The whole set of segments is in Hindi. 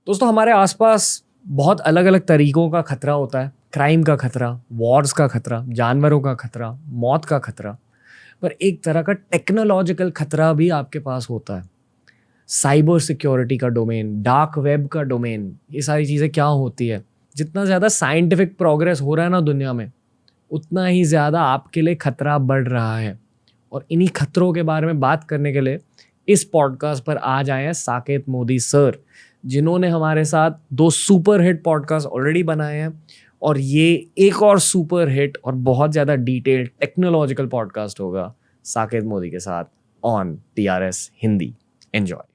दोस्तों हमारे आसपास बहुत अलग अलग तरीकों का खतरा होता है। क्राइम का खतरा, वॉर्स का खतरा, जानवरों का खतरा, मौत का खतरा। पर एक तरह का टेक्नोलॉजिकल खतरा भी आपके पास होता है। साइबर सिक्योरिटी का डोमेन, डार्क वेब का डोमेन, ये सारी चीज़ें क्या होती है। जितना ज़्यादा साइंटिफिक प्रोग्रेस हो रहा है ना दुनिया में, उतना ही ज़्यादा आपके लिए खतरा बढ़ रहा है। और इन्हीं खतरों के बारे में बात करने के लिए इस पॉडकास्ट पर आज आए हैं साकेत मोदी सर, जिन्होंने हमारे साथ 2 सुपर हिट पॉडकास्ट ऑलरेडी बनाए हैं और ये एक और सुपर हिट और बहुत ज़्यादा डिटेल्ड टेक्नोलॉजिकल पॉडकास्ट होगा साकेत मोदी के साथ on TRS Hindi. Enjoy.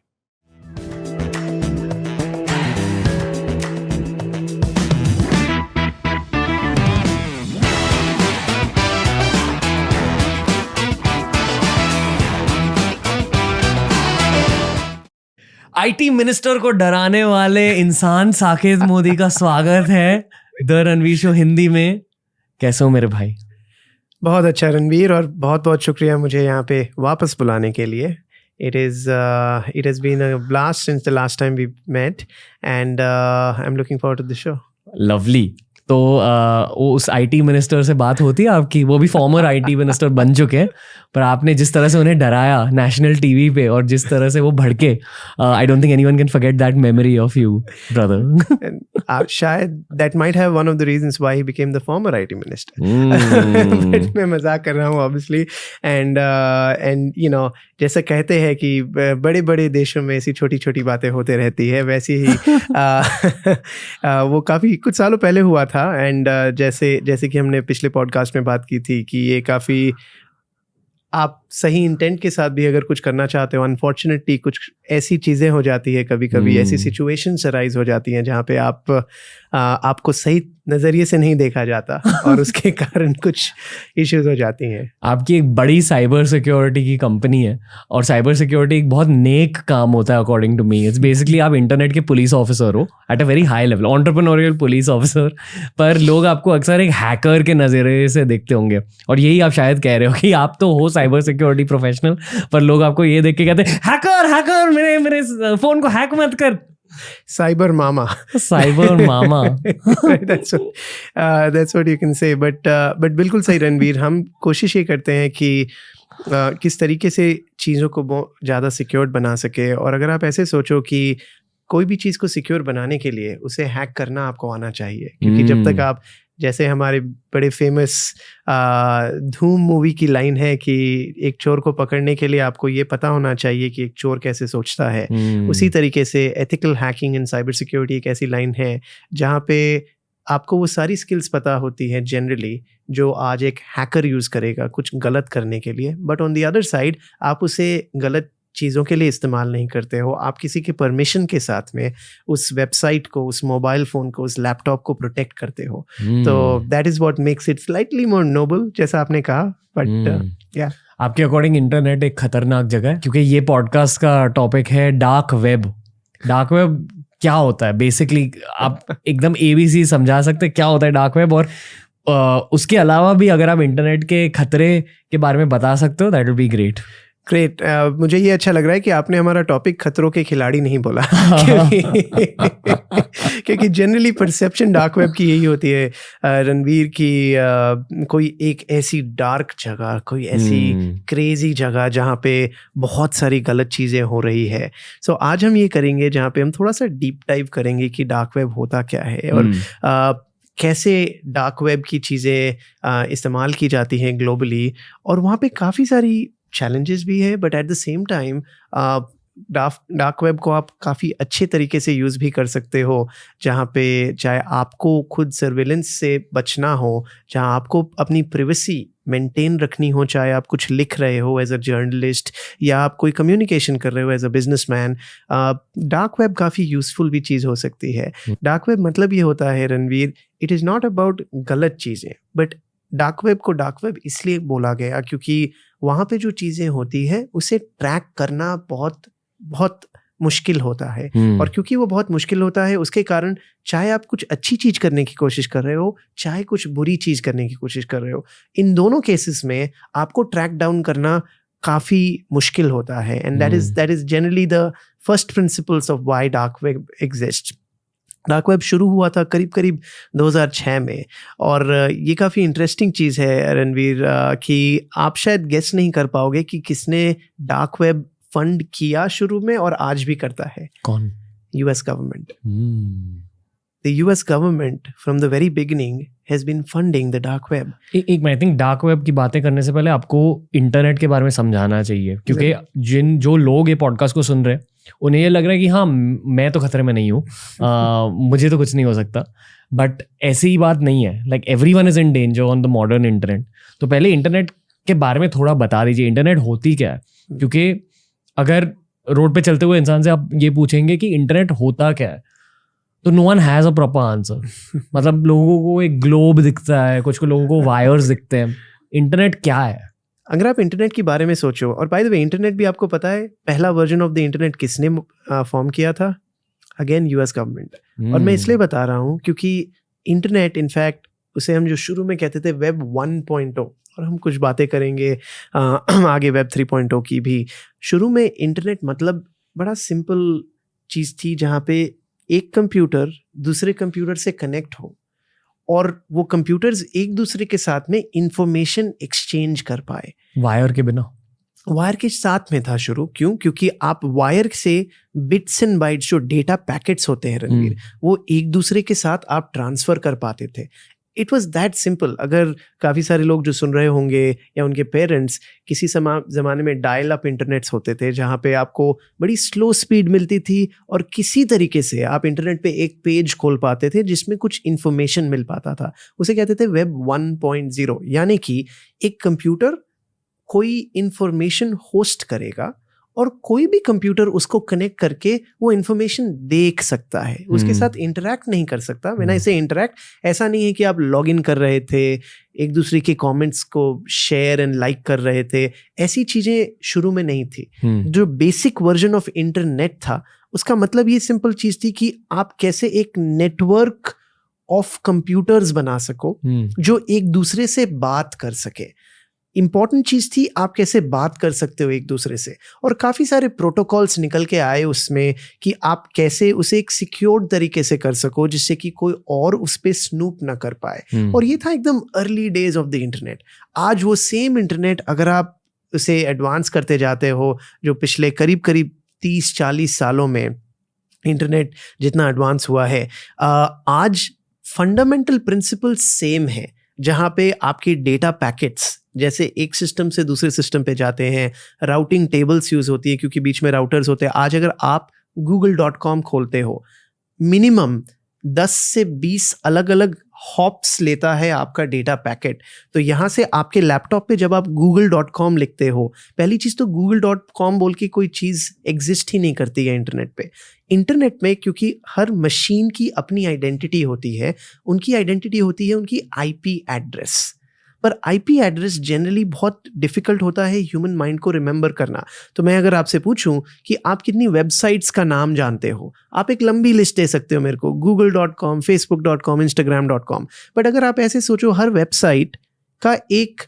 IT minister को डराने वाले इंसान साकेत मोदी का स्वागत है द रणवीर शो हिंदी में। कैसे हो मेरे भाई? बहुत अच्छा रणवीर, और बहुत बहुत शुक्रिया मुझे यहाँ पे वापस बुलाने के लिए। It has been a blast since the last time we met and I'm looking forward to the show. Lovely. तो वो उस IT मिनिस्टर से बात होती है आपकी? वो भी फॉर्मर IT मिनिस्टर बन चुके हैं, पर आपने जिस तरह से उन्हें डराया नेशनल टीवी पे और जिस तरह से वो भड़के, I don't think anyone can forget that memory of you brother. शायद that might have one of the reasons why he became the former IT minister. But मैं मजाक कर रहा हूँ obviously, and you know, जैसा कहते हैं कि बड़े बड़े देशों में ऐसी छोटी छोटी बातें होते रहती है, वैसे ही वो काफ़ी कुछ सालों पहले हुआ था। एंड जैसे कि हमने पिछले पॉडकास्ट में बात की थी कि ये काफ़ी, आप सही इंटेंट के साथ भी अगर कुछ करना चाहते हो, अनफॉर्चुनेटली कुछ ऐसी चीज़ें हो जाती है, कभी कभी ऐसी सिचुएशंस अराइज हो जाती हैं जहाँ पे आपको सही नज़रिए से नहीं देखा जाता और उसके कारण कुछ इश्यूज हो जाती हैं। आपकी एक बड़ी साइबर सिक्योरिटी की कंपनी है और साइबर सिक्योरिटी एक बहुत नेक काम होता है according to me. It's basically आप इंटरनेट के पुलिस ऑफिसर हो at a very high level, entrepreneurial police officer. पर लोग आपको अक्सर एक हैकर के नज़रिए से देखते होंगे और यही आप शायद कह रहे हो कि आप तो हो साइबर सिक्योरिटी प्रोफेशनल, पर लोग आपको ये देख के कहते हैं हैकर, मेरे फोन को हैक मत कर। Cyber mama that's what you can say, but बिल्कुल सही रणवीर। हम कोशिश ये करते हैं कि किस तरीके से चीज़ों को बहुत ज़्यादा सिक्योर बना सके। और अगर आप ऐसे सोचो कि कोई भी चीज़ को सिक्योर बनाने के लिए उसे हैक करना आपको आना चाहिए, क्योंकि जब तक आप, जैसे हमारे बड़े फेमस धूम मूवी की लाइन है कि एक चोर को पकड़ने के लिए आपको ये पता होना चाहिए कि एक चोर कैसे सोचता है। उसी तरीके से एथिकल हैकिंग इन साइबर सिक्योरिटी एक ऐसी लाइन है जहाँ पे आपको वो सारी स्किल्स पता होती हैं जनरली जो आज एक हैकर यूज़ करेगा कुछ गलत करने के लिए। But on the other side आप उसे गलत चीज़ों के लिए इस्तेमाल नहीं करते हो, आप किसी के परमिशन के साथ में उस वेबसाइट को, उस मोबाइल फ़ोन को, उस लैपटॉप को प्रोटेक्ट करते हो। तो that is what makes it slightly more noble, जैसा आपने कहा। बट या आपके अकॉर्डिंग इंटरनेट एक खतरनाक जगह है, क्योंकि ये पॉडकास्ट का टॉपिक है डार्क वेब। डार्क वेब क्या होता है बेसिकली? आप एकदम ABC समझा सकते हैं क्या होता है डार्क वेब? और उसके अलावा भी अगर आप इंटरनेट के खतरे के बारे में बता सकते हो, that will be great. Great. मुझे ये अच्छा लग रहा है कि आपने हमारा टॉपिक खतरों के खिलाड़ी नहीं बोला क्योंकि जनरली परसेप्शन डार्क वेब की यही होती है रणवीर की, कोई एक ऐसी डार्क जगह, कोई ऐसी क्रेजी जगह जहाँ पे बहुत सारी गलत चीज़ें हो रही है। सो आज हम ये करेंगे जहाँ पे हम थोड़ा सा डीप डाइव करेंगे कि डार्क वेब होता क्या है और कैसे डार्क वेब की चीज़ें इस्तेमाल की जाती हैं ग्लोबली। और वहाँ पे काफ़ी सारी चैलेंजेस भी है, but at the same time dark web को आप काफ़ी अच्छे तरीके से यूज़ भी कर सकते हो, जहाँ पे चाहे आपको खुद सर्विलेंस से बचना हो, जहाँ आपको अपनी प्राइवेसी मेंटेन रखनी हो, चाहे आप कुछ लिख रहे हो एज अ जर्नलिस्ट या आप कोई कम्युनिकेशन कर रहे हो as a businessman, dark web काफ़ी यूज़फुल भी चीज़ हो सकती है। डार्क वेब मतलब ये होता है Ranveer, it is not about गलत चीज़ें, बट डार्क वेब को डार्क वेब इसलिए बोला गया क्योंकि वहाँ पे जो चीज़ें होती है उसे ट्रैक करना बहुत बहुत मुश्किल होता है। और क्योंकि वो बहुत मुश्किल होता है उसके कारण चाहे आप कुछ अच्छी चीज़ करने की कोशिश कर रहे हो, चाहे कुछ बुरी चीज़ करने की कोशिश कर रहे हो, इन दोनों केसेस में आपको ट्रैक डाउन करना काफ़ी मुश्किल होता है, and that is generally the first principles of why dark web exist. Dark web शुरू हुआ था करीब 2006 में, और ये काफ़ी इंटरेस्टिंग चीज़ है रणवीर कि आप शायद गेस नहीं कर पाओगे कि किसने डार्क वेब फंड किया शुरू में और आज भी करता है। कौन? US government. The US government from the very beginning has been funding the dark web. एक मैं थिंक डार्क वेब की बातें करने से पहले आपको इंटरनेट के बारे में समझाना चाहिए, क्योंकि जो लोग ये पॉडकास्ट को सुन रहे हैं उन्हें ये लग रहा है कि हाँ मैं तो खतरे में नहीं हूँ, मुझे तो कुछ नहीं हो सकता, बट ऐसी ही बात नहीं है। Like everyone is in danger on the modern internet. तो पहले इंटरनेट के बारे में थोड़ा बता दीजिए, इंटरनेट होती क्या है, क्योंकि अगर रोड पे चलते हुए इंसान से आप ये पूछेंगे कि इंटरनेट होता क्या है तो no one has a proper answer. मतलब लोगों को एक ग्लोब दिखता है, कुछ को लोगों को वायर्स दिखते हैं। इंटरनेट क्या है? अगर आप इंटरनेट के बारे में सोचो, और बाय द वे इंटरनेट भी आपको पता है पहला वर्जन ऑफ द इंटरनेट किसने फॉर्म किया था? Again US government. और मैं इसलिए बता रहा हूँ क्योंकि इंटरनेट इनफैक्ट उसे हम जो शुरू में कहते थे वेब 1.0, और हम कुछ बातें करेंगे आगे वेब 3.0 की भी। शुरू में इंटरनेट मतलब बड़ा सिंपल चीज़ थी जहाँ पे एक कंप्यूटर दूसरे कंप्यूटर से कनेक्ट हो और वो कंप्यूटर्स एक दूसरे के साथ में इंफॉर्मेशन एक्सचेंज कर पाए। वायर के बिना? वायर के साथ में था शुरू। क्यों? क्योंकि आप वायर से बिट्स एंड बाइट्स जो डेटा पैकेट्स होते हैं रणवीर, वो एक दूसरे के साथ आप ट्रांसफर कर पाते थे। It was that simple. अगर काफ़ी सारे लोग जो सुन रहे होंगे या उनके पेरेंट्स, किसी ज़माने में डायल अप इंटरनेट्स होते थे जहाँ पे आपको बड़ी स्लो स्पीड मिलती थी और किसी तरीके से आप इंटरनेट पे एक पेज खोल पाते थे जिसमें कुछ इन्फॉर्मेशन मिल पाता था। उसे कहते थे वेब 1.0, यानी कि एक कंप्यूटर कोई इन्फॉर्मेशन होस्ट करेगा और कोई भी कंप्यूटर उसको कनेक्ट करके वो इन्फॉर्मेशन देख सकता है, उसके साथ इंटरैक्ट नहीं कर सकता। व्हेन आई से इंटरैक्ट, ऐसा नहीं है कि आप लॉग इन कर रहे थे, एक दूसरे के कमेंट्स को शेयर एंड लाइक कर रहे थे, ऐसी चीजें शुरू में नहीं थी। जो बेसिक वर्जन ऑफ इंटरनेट था उसका मतलब ये सिंपल चीज थी कि आप कैसे एक नेटवर्क ऑफ कंप्यूटर्स बना सको जो एक दूसरे से बात कर सके। इंपॉर्टेंट चीज थी आप कैसे बात कर सकते हो एक दूसरे से, और काफी सारे प्रोटोकॉल्स निकल के आए उसमें कि आप कैसे उसे एक सिक्योर्ड तरीके से कर सको जिससे कि कोई और उस पे स्नूप ना कर पाए। और ये था एकदम early days of the internet. आज वो सेम इंटरनेट अगर आप उसे एडवांस करते जाते हो, जो पिछले करीब 30-40 सालों में इंटरनेट जितना एडवांस हुआ है, आज फंडामेंटल प्रिंसिपल सेम है, जहाँ पे आपकी डेटा पैकेट्स जैसे एक सिस्टम से दूसरे सिस्टम पे जाते हैं, राउटिंग टेबल्स यूज होती है क्योंकि बीच में राउटर्स होते हैं। आज अगर आप google.com खोलते हो, मिनिमम 10 से 20 अलग अलग हॉप्स लेता है आपका डेटा पैकेट। तो यहाँ से आपके लैपटॉप पे जब आप google.com लिखते हो, पहली चीज़ तो google.com बोल के कोई चीज़ एग्जिस्ट ही नहीं करती है इंटरनेट पे। इंटरनेट में क्योंकि हर मशीन की अपनी आइडेंटिटी होती है, उनकी आइडेंटिटी होती है उनकी IP एड्रेस। पर IP एड्रेस जनरली बहुत डिफिकल्ट होता है ह्यूमन माइंड को रिमेंबर करना। तो मैं अगर आपसे पूछूं कि आप कितनी वेबसाइट्स का नाम जानते हो, आप एक लंबी लिस्ट दे सकते हो मेरे को, google.com, facebook.com, instagram.com। बट अगर आप ऐसे सोचो, हर वेबसाइट का एक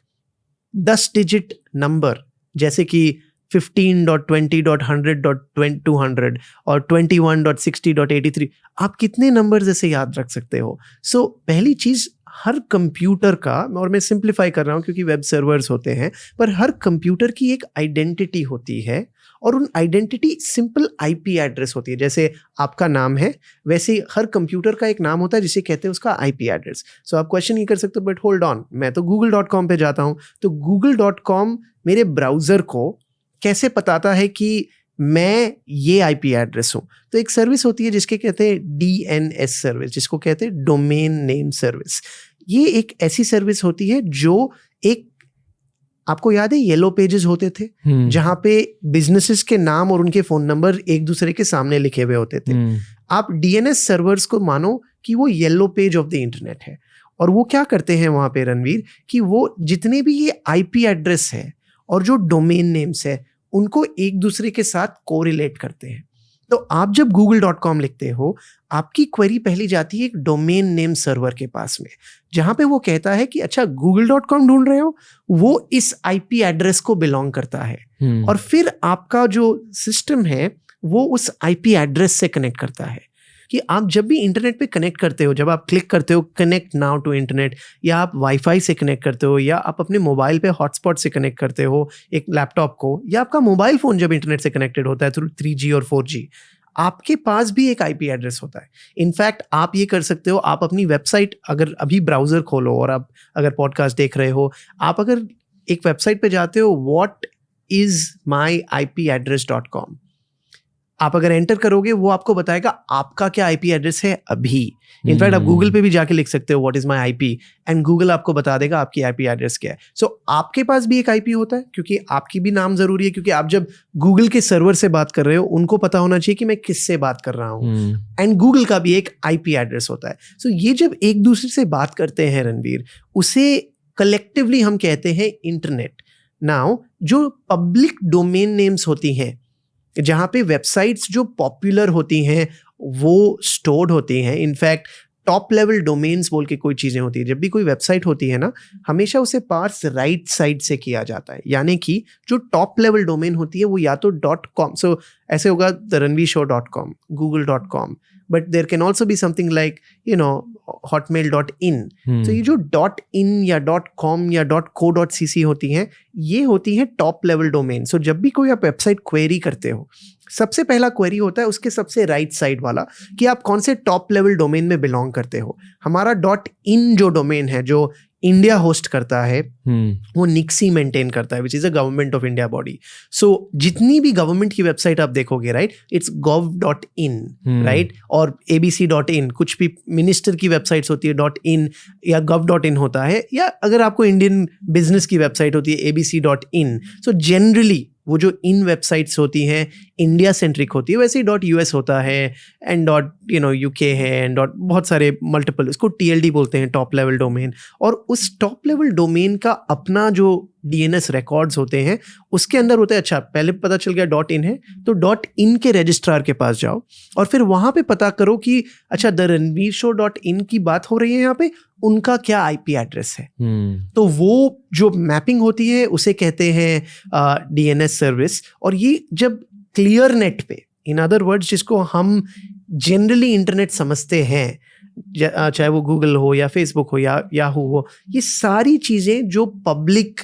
10 डिजिट नंबर, जैसे कि 15.20.100.200 और 21.60.83, आप कितने नंबर जैसे याद रख सकते हो? सो पहली चीज, हर कंप्यूटर का, और मैं सिंप्लीफाई कर रहा हूं क्योंकि वेब सर्वर्स होते हैं, पर हर कंप्यूटर की एक आइडेंटिटी होती है और उन आइडेंटिटी सिंपल IP एड्रेस होती है। जैसे आपका नाम है, वैसे हर कंप्यूटर का एक नाम होता है जिसे कहते हैं उसका IP एड्रेस। सो आप क्वेश्चन ये कर सकते हो, बट होल्ड ऑन, मैं तो google.com पे जाता हूं, तो google.com मेरे ब्राउजर को कैसे बताता है कि मैं ये IP एड्रेस हूं? तो एक सर्विस होती है जिसके कहते हैं DNS सर्विस, जिसको कहते हैं डोमेन नेम सर्विस। ये एक ऐसी सर्विस होती है जो एक, आपको याद है येलो पेजेस होते थे जहां पे बिजनेसेस के नाम और उनके फोन नंबर एक दूसरे के सामने लिखे हुए होते थे। आप DNS सर्वर्स को मानो कि वो yellow page of the internet है, और वो क्या करते हैं वहां पे रणवीर, कि वो जितने भी ये IP एड्रेस है और जो डोमेन नेम्स है उनको एक दूसरे के साथ कोरिलेट करते हैं। तो आप जब google.com लिखते हो, आपकी क्वेरी पहली जाती है एक डोमेन नेम सर्वर के पास में, जहां पे वो कहता है कि अच्छा google.com ढूंढ रहे हो, वो इस आईपी एड्रेस को बिलोंग करता है। और फिर आपका जो सिस्टम है वो उस आईपी एड्रेस से कनेक्ट करता है कि आप जब भी इंटरनेट पे कनेक्ट करते हो, जब आप क्लिक करते हो कनेक्ट नाउ टू इंटरनेट, या आप वाईफाई से कनेक्ट करते हो, या आप अपने मोबाइल पे हॉटस्पॉट से कनेक्ट करते हो एक लैपटॉप को, या आपका मोबाइल फोन जब इंटरनेट से कनेक्टेड होता है थ्रू 3G और 4G, आपके पास भी एक आईपी एड्रेस होता है। इनफैक्ट आप ये कर सकते हो, आप अपनी वेबसाइट अगर अभी ब्राउजर खोलो और आप अगर पॉडकास्ट देख रहे हो, आप अगर एक वेबसाइट पे जाते हो whatismyipaddress.com, आप अगर एंटर करोगे वो आपको बताएगा आपका क्या आईपी एड्रेस है अभी। इनफैक्ट आप गूगल पे भी जाके लिख सकते हो what is my IP, and Google आपको बता देगा आपकी आईपी एड्रेस क्या है। सो आपके पास भी एक आईपी होता है, क्योंकि आपकी भी नाम जरूरी है, क्योंकि आप जब गूगल के सर्वर से बात कर रहे हो उनको पता होना चाहिए कि मैं किससे बात कर रहा हूँ, एंड गूगल का भी एक आईपी एड्रेस होता है। सो ये जब एक दूसरे से बात करते हैं रणवीर, उसे कलेक्टिवली हम कहते हैं इंटरनेट। नाउ जो पब्लिक डोमेन नेम्स होती हैं, जहाँ पे वेबसाइट्स जो पॉपुलर होती हैं वो स्टोर्ड होती हैं, इनफैक्ट टॉप लेवल डोमेन्स बोल के कोई चीज़ें होती है। जब भी कोई वेबसाइट होती है ना, हमेशा उसे पार्स राइट साइड से किया जाता है, यानी कि जो टॉप लेवल डोमेन होती है वो या तो .com, सो ऐसे होगा theranveershow.com, google.com, but there can also be something like hotmail.in। तो ये जो .in या .com या .co.cc होती हैं, ये होती हैं टॉप लेवल डोमेन। सो जब भी कोई आप वेबसाइट क्वेरी करते हो, सबसे पहला क्वेरी होता है उसके सबसे राइट साइड वाला कि आप कौन से टॉप लेवल डोमेन में बिलोंग करते हो। हमारा .in जो डोमेन है, जो इंडिया होस्ट करता है, वो निक्सी मेंटेन करता है, which is a government of India body. So जितनी भी गवर्नमेंट की वेबसाइट आप देखोगे, राइट, इट्स gov.in, राइट, और abc.in, कुछ भी मिनिस्टर की वेबसाइट्स होती है .in या gov.in होता है, या अगर आपको इंडियन बिजनेस की वेबसाइट होती है abc.in। सो जनरली वो जो इन वेबसाइट्स होती हैं इंडिया सेंट्रिक होती है, वैसे ही .us होता है, एंड .uk है, एंड बहुत सारे मल्टीपल, इसको TLD बोलते हैं, टॉप लेवल डोमेन। और उस टॉप लेवल डोमेन का अपना जो DNS रिकॉर्ड्स होते हैं उसके अंदर होता है, अच्छा पहले पता चल गया .in है तो .in के रजिस्ट्रार के पास जाओ और फिर वहाँ पे पता करो कि अच्छा theranveershow.in की बात हो रही है यहाँ पे, उनका क्या आईपी एड्रेस है। तो वो जो मैपिंग होती है उसे कहते हैं DNS सर्विस। और ये जब क्लियर नेट पे, इन अदर वर्ड्स जिसको हम जनरली इंटरनेट समझते हैं, चाहे वो गूगल हो या फेसबुक हो या याहू हो, ये सारी चीज़ें जो पब्लिक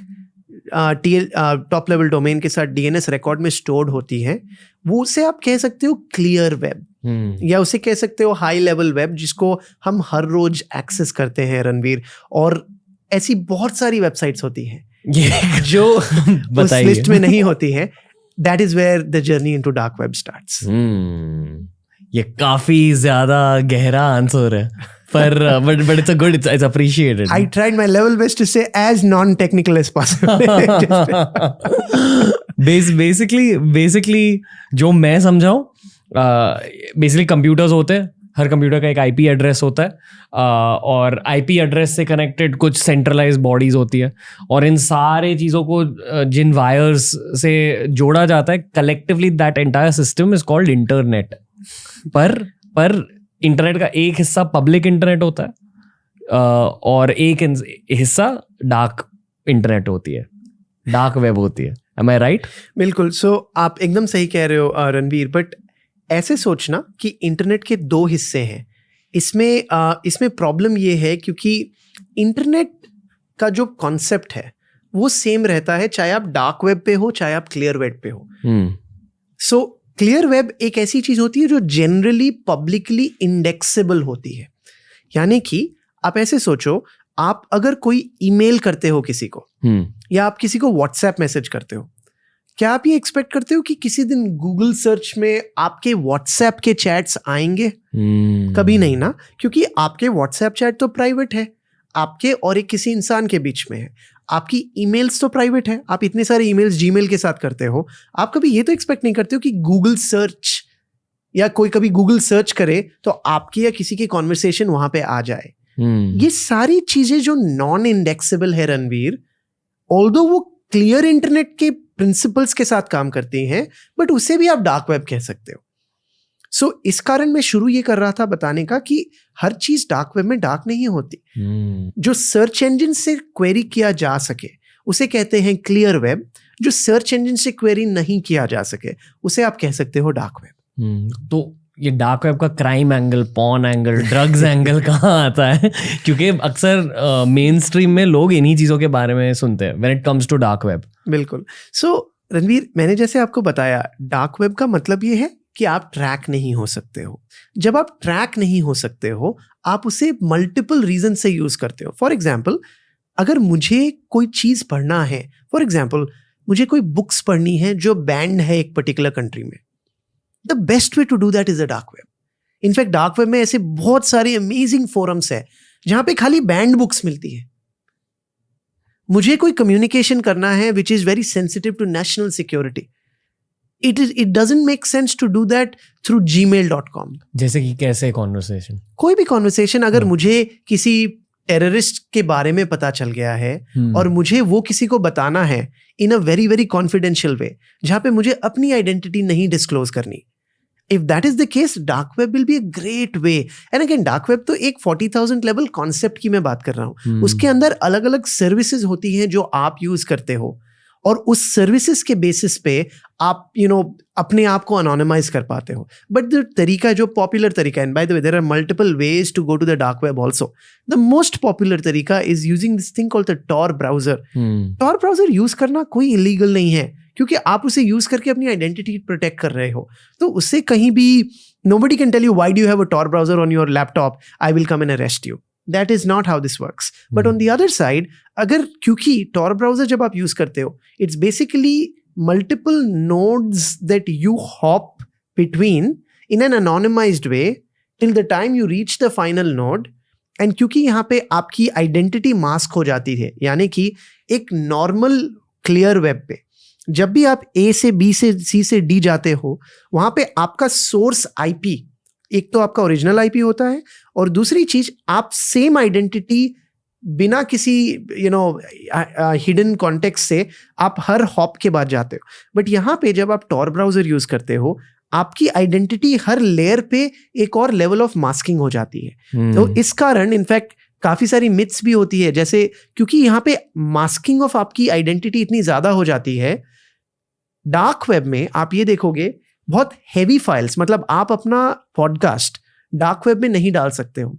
टॉप लेवल डोमेन के साथ DNS रिकॉर्ड में स्टोर्ड होती हैं, वो उसे आप कह सकते हो क्लियर वेब, या उसे कह सकते हो हाई लेवल वेब, जिसको हम हर रोज एक्सेस करते हैं रणवीर। और ऐसी बहुत सारी वेबसाइट्स होती हैं जो उस लिस्ट में नहीं होती हैं। That is where the journey into dark web starts. ये काफी ज्यादा गहरा आंसर है, पर but it's a good, it's appreciated. I tried my level best to say as non-technical as possible. Basically जो मैं समझाऊं, बेसिकली कंप्यूटर्स होते हैं, हर कंप्यूटर का एक आईपी एड्रेस होता है, और आईपी एड्रेस से कनेक्टेड कुछ सेंट्रलाइज्ड बॉडीज होती है, और इन सारे चीज़ों को जिन वायर्स से जोड़ा जाता है, collectively that entire system is called internet. पर इंटरनेट का एक हिस्सा पब्लिक इंटरनेट होता है, और एक हिस्सा डार्क इंटरनेट होती है, डार्क वेब होती है। Am I right? बिल्कुल। सो आप एकदम सही कह रहे हो रणवीर, बट ऐसे सोचना कि इंटरनेट के दो हिस्से हैं। इसमें प्रॉब्लम ये है क्योंकि इंटरनेट का जो कॉन्सेप्ट है वो सेम रहता है, चाहे आप डार्क वेब पे हो चाहे आप क्लियर वेब पे हो। सो क्लियर वेब एक ऐसी चीज होती है जो जनरली पब्लिकली इंडेक्सेबल होती है। यानी कि आप ऐसे सोचो, आप अगर कोई ईमेल करते हो किसी को, या आप किसी को व्हाट्सएप मैसेज करते हो, क्या आप ये एक्सपेक्ट करते हो कि किसी दिन गूगल सर्च में आपके व्हाट्सएप के चैट्स आएंगे? कभी नहीं ना, क्योंकि आपके व्हाट्सएप चैट तो प्राइवेट है, आपके और एक किसी इंसान के बीच में है। आपकी ईमेल्स तो प्राइवेट है, आप इतने सारे ईमेल्स जीमेल के साथ करते हो। आप कभी ये तो एक्सपेक्ट नहीं करते हो कि गूगल सर्च या कोई कभी गूगल सर्च करे तो आपकी या किसी की कॉन्वर्सेशन वहां पे आ जाए। ये सारी चीजें जो नॉन इंडेक्सेबल है रणवीर, ऑल्दो वो क्लियर इंटरनेट के प्रिंसिपल्स के साथ काम करती हैं, बट उसे भी आप डार्क वेब कह सकते हो। सो इस कारण मैं शुरू ये कर रहा था बताने का कि हर चीज डार्क वेब में डार्क नहीं होती। जो सर्च इंजन से क्वेरी किया जा सके उसे कहते हैं क्लियर वेब, जो सर्च इंजन से क्वेरी नहीं किया जा सके उसे आप कह सकते हो डार्क वेब। तो ये डार्क वेब का crime angle, porn angle, drugs angle कहाँ आता है? क्योंकि अक्सर मेन स्ट्रीम में लोग इन्हीं चीज़ों के बारे में सुनते हैं when it comes to dark web. बिल्कुल। सो रणवीर, मैंने जैसे आपको बताया, डार्क वेब का मतलब ये है कि आप ट्रैक नहीं हो सकते हो। जब आप ट्रैक नहीं हो सकते हो, आप उसे मल्टीपल रीजन से यूज करते हो। फॉर एग्जाम्पल, अगर मुझे कोई चीज पढ़ना है, फॉर एग्जाम्पल मुझे कोई बुक्स पढ़नी है जो बैंड है एक पर्टिकुलर कंट्री में, the best way to do that is the dark web. In fact dark web में ऐसे बहुत सारे अमेजिंग फोरम्स है जहां पे खाली बैंड बुक्स मिलती है। मुझे कोई कम्युनिकेशन करना है which is very sensitive to national security, it doesn't make sense to do that through gmail.com। जैसे कि कैसे कॉन्वर्सेशन, कोई भी कॉन्वर्सेशन अगर मुझे किसी टेररिस्ट के बारे में पता चल गया है और मुझे वो किसी को बताना है इन अ वेरी वेरी कॉन्फिडेंशियल वे, जहां पे मुझे अपनी आइडेंटिटी नहीं डिस्क्लोज करनी, if that is the case, dark web will be a great way. And again, dark web तो एक 40,000 लेवल कॉन्सेप्ट की मैं बात कर रहा हूँ। उसके अंदर अलग अलग सर्विसेज होती हैं जो आप यूज करते हो, और उस सर्विसेज के बेसिस पे आप अपने आप को अनोनिमाइज कर पाते हो। बट द तरीका, जो पॉपुलर तरीका, and by the way there are multiple ways to go to the dark web also, the most popular तरीका is using this thing called the Tor browser. Tor browser use करना कोई इलीगल नहीं है, क्योंकि आप उसे यूज करके अपनी आइडेंटिटी प्रोटेक्ट कर रहे हो। तो उससे कहीं भी nobody can tell you why do you have a Tor browser on your laptop, I will come and arrest you. That is not how this works. But on the other side, अगर, क्योंकि Tor browser जब आप यूज करते हो, it's basically multiple nodes that you hop between in an anonymized way till the time you reach the final node. And क्योंकि यहाँ पे आपकी आइडेंटिटी मास्क हो जाती है, यानी कि एक नॉर्मल क्लियर वेब पे जब भी आप A से B से C से D जाते हो, वहां पे आपका सोर्स IP, एक तो आपका ओरिजिनल IP होता है, और दूसरी चीज आप सेम आइडेंटिटी बिना किसी हिडन कॉन्टेक्स्ट से आप हर हॉप के बाद जाते हो। बट यहाँ पे जब आप टॉर ब्राउजर यूज करते हो, आपकी आइडेंटिटी हर लेयर पे एक और लेवल ऑफ मास्किंग हो जाती है। तो इस कारण इनफैक्ट काफी सारी मिथ्स भी होती है, जैसे क्योंकि यहाँ पे मास्किंग ऑफ आपकी आइडेंटिटी इतनी ज्यादा हो जाती है, डार्क वेब में आप ये देखोगे बहुत हैवी फाइल्स, मतलब आप अपना पॉडकास्ट डार्क वेब में नहीं डाल सकते हो।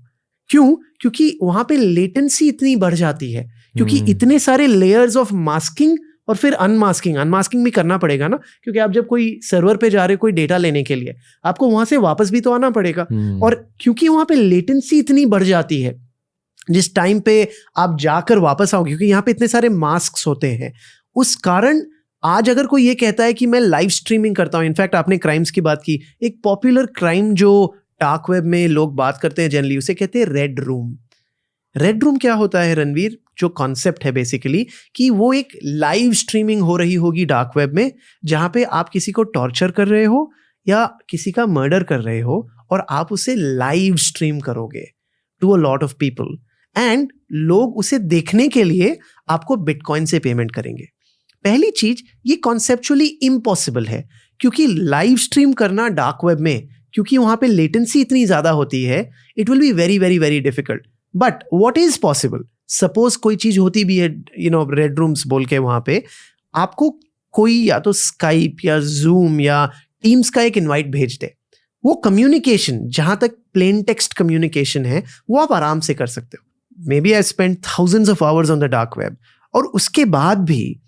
क्यों? क्योंकि वहां पे लेटेंसी इतनी बढ़ जाती है, क्योंकि इतने सारे लेयर्स ऑफ मास्किंग और फिर अनमास्किंग भी करना पड़ेगा ना, क्योंकि आप जब कोई सर्वर पे जा रहे हो कोई डेटा लेने के लिए, आपको वहां से वापस भी तो आना पड़ेगा। और क्योंकि वहां पे लेटेंसी इतनी बढ़ जाती है, जिस टाइम पे आप जाकर वापस आओ, क्योंकि यहाँ पे इतने सारे मास्क होते हैं, उस कारण आज अगर कोई ये कहता है कि मैं लाइव स्ट्रीमिंग करता हूँ, इनफैक्ट आपने क्राइम्स की बात की, एक पॉपुलर क्राइम जो डार्क वेब में लोग बात करते हैं जनरली, उसे कहते हैं रेड रूम। रेड रूम क्या होता है रणवीर? जो कॉन्सेप्ट है बेसिकली कि वो एक लाइव स्ट्रीमिंग हो रही होगी डार्क वेब में, जहां पे आप किसी को टॉर्चर कर रहे हो या किसी का मर्डर कर रहे हो, और आप उसे लाइव स्ट्रीम करोगे to a lot of people, and लोग उसे देखने के लिए आपको बिटकॉइन से पेमेंट करेंगे। पहली चीज, ये कॉन्सेप्चुअली इम्पॉसिबल है, क्योंकि लाइव स्ट्रीम करना डार्क वेब में, क्योंकि वहां पे लेटेंसी इतनी ज्यादा होती है, it will be very very very difficult. But what is possible, suppose कोई चीज होती भी है रेड रूम्स बोल के, वहां पे आपको कोई या तो स्काइप या जूम या टीम्स का एक इनवाइट भेज दे, वो कम्युनिकेशन जहां तक प्लेन टेक्स्ट कम्युनिकेशन है वो आप आराम से कर सकते हो। Maybe I spend thousands of hours on the dark web, और उसके बाद भी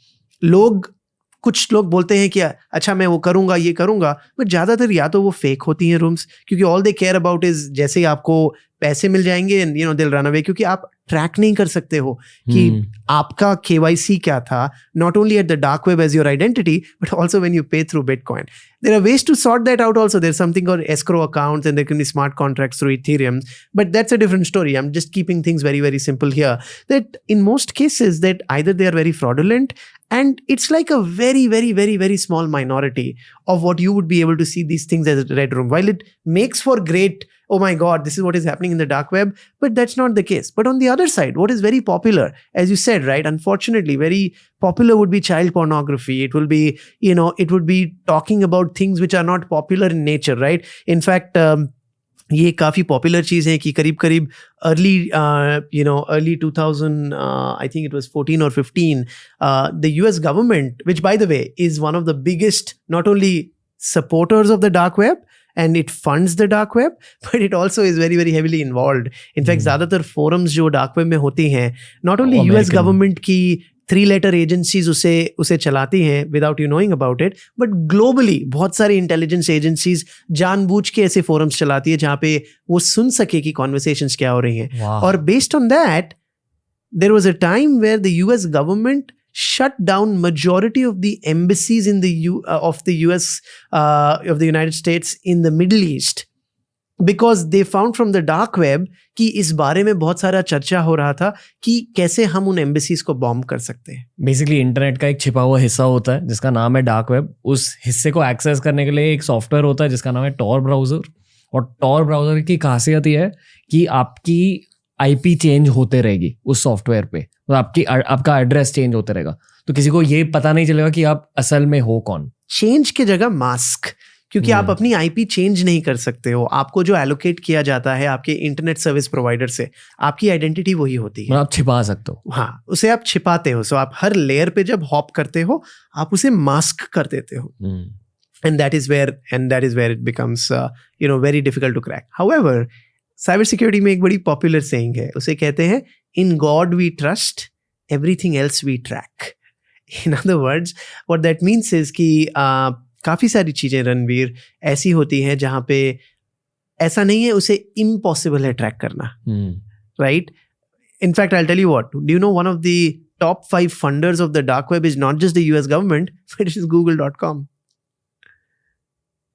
कुछ लोग बोलते हैं कि अच्छा मैं वो करूंगा ये करूंगा, बट ज्यादातर या तो वो फेक होती हैं रूम्स, क्योंकि all they care about is जैसे ही आपको पैसे मिल जाएंगे and they will run away, क्योंकि आप ट्रैक नहीं कर सकते हो कि आपका KYC क्या था, not only at the dark web as your identity but also when you pay through bitcoin. There are ways to sort that out also, there is something called escrow accounts and there can be smart contracts through Ethereum, but that's a different story. I'm just keeping things very very simple here, that in most cases that either they are very fraudulent And it's like a very, very, very, very small minority of what you would be able to see these things as a red room. While it makes for great, oh my God, this is what is happening in the dark web, but that's not the case. But on the other side, what is very popular, as you said, right, unfortunately, very popular would be child pornography. It will be, it would be talking about things which are not popular in nature, right? In fact, ये काफ़ी पॉपुलर चीज़ है कि करीब करीब early 2000, I think it was 14 or 15, the US government, which by the way is one of the biggest not only supporters of the dark web and it funds the dark web, but it also is very very heavily involved. In fact, ज़्यादातर forums जो dark web में होती हैं, not only US government की 3-letter agencies उसे चलाती हैं without you knowing about it, but globally बहुत सारी intelligence agencies जानबूझ के ऐसे forums चलाती है जहाँ पे वो सुन सके कि conversations क्या हो रही हैं. और based on that, there was a time where the US government shut down majority of the embassies in the of the US of the United States in the Middle East, because they found from the dark web कि इस बारे में बहुत सारा चर्चा हो रहा था कि कैसे हम उन एम्बेसीज को बॉम्ब कर सकते हैं. बेसिकली इंटरनेट का एक छिपा हुआ हिस्सा होता है जिसका नाम है डार्क वेब. उस हिस्से को एक्सेस करने के लिए एक सॉफ्टवेयर होता है जिसका नाम है टॉर ब्राउजर. और टॉर ब्राउजर की खासियत ये है कि आपकी आईपी चेंज होते रहेगी उस सॉफ्टवेयर पे, तो आपका एड्रेस चेंज होते रहेगा, तो किसी को ये पता नहीं चलेगा कि आप असल में हो कौन. चेंज की जगह मास्क, क्योंकि आप अपनी आईपी चेंज नहीं कर सकते हो. आपको जो एलोकेट किया जाता है आपके इंटरनेट सर्विस प्रोवाइडर से, आपकी आइडेंटिटी वही होती है. आप छिपा सकते हो. हाँ, उसे आप छिपाते हो. सो आप हर लेयर पे जब हॉप करते हो आप उसे मास्क कर देते हो. And that is where it becomes very difficult to crack. However, cyber security में एक बड़ी पॉपुलर सेइंग है, उसे कहते हैं in God we trust, everything else we track. In other words what that means is कि काफ़ी सारी चीज़ें रणवीर ऐसी होती हैं जहाँ पे ऐसा नहीं है, उसे इम्पॉसिबल है ट्रैक करना, right? In fact I tell you what, do you know one of the top 5 funders of the dark web is not just the US government, but it is google.com.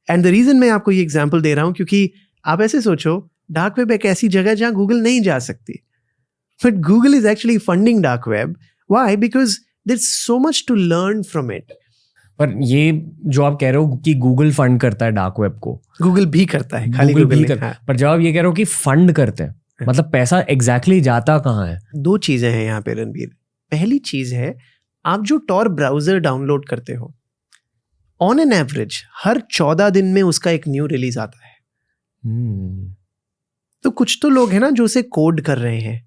And the reason मैं आपको ये एग्जाम्पल दे रहा हूँ क्योंकि आप ऐसे सोचो, डार्क वेब एक ऐसी जगह जहाँ गूगल नहीं जा सकती, but Google is actually funding dark web. Why? Because there is so much to learn from it. पर ये जो आप कह रहे हो कि गूगल फंड करता है डार्क वेब को, गूगल भी करता है, खाली गूगल भी करता है. पर जब आप ये कह रहे हो कि फंड करते हैं, मतलब पैसा एग्जैक्टली जाता कहाँ है? 2 चीजें हैं यहाँ पे रणवीर. पहली चीज है, आप जो टॉर ब्राउजर डाउनलोड करते हो, ऑन एन एवरेज हर 14 दिन में उसका एक न्यू रिलीज आता है. तो कुछ तो लोग हैं ना जो उसे कोड कर रहे हैं,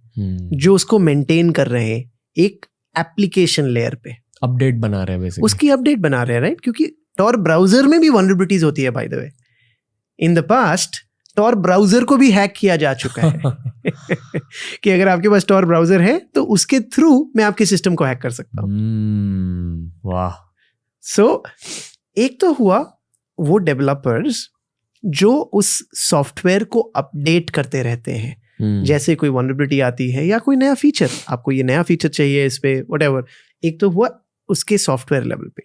जो उसको मेंटेन कर रहे हैं, एक एप्लीकेशन लेयर पे अपडेट बना रहे हैं, बेसिकली उसकी अपडेट बना रहे हैं, राइट? क्योंकि टॉर ब्राउजर में भी वल्नरेबिलिटीज होती है, by the way. In the past Tor browser को भी हैक किया जा चुका है कि अगर आपके पास टॉर ब्राउजर है तो उसके थ्रू मैं आपके सिस्टम को हैक कर सकता हूँ. वाह. सो एक तो हुआ वो डेवलपर्स जो उस सॉफ्टवेयर को अपडेट करते रहते हैं. जैसे कोई वल्नरेबिलिटी आती है या कोई नया फीचर, आपको ये नया फीचर चाहिए इस पे, व्हाटएवर. एक तो हुआ उसके सॉफ्टवेयर लेवल पे.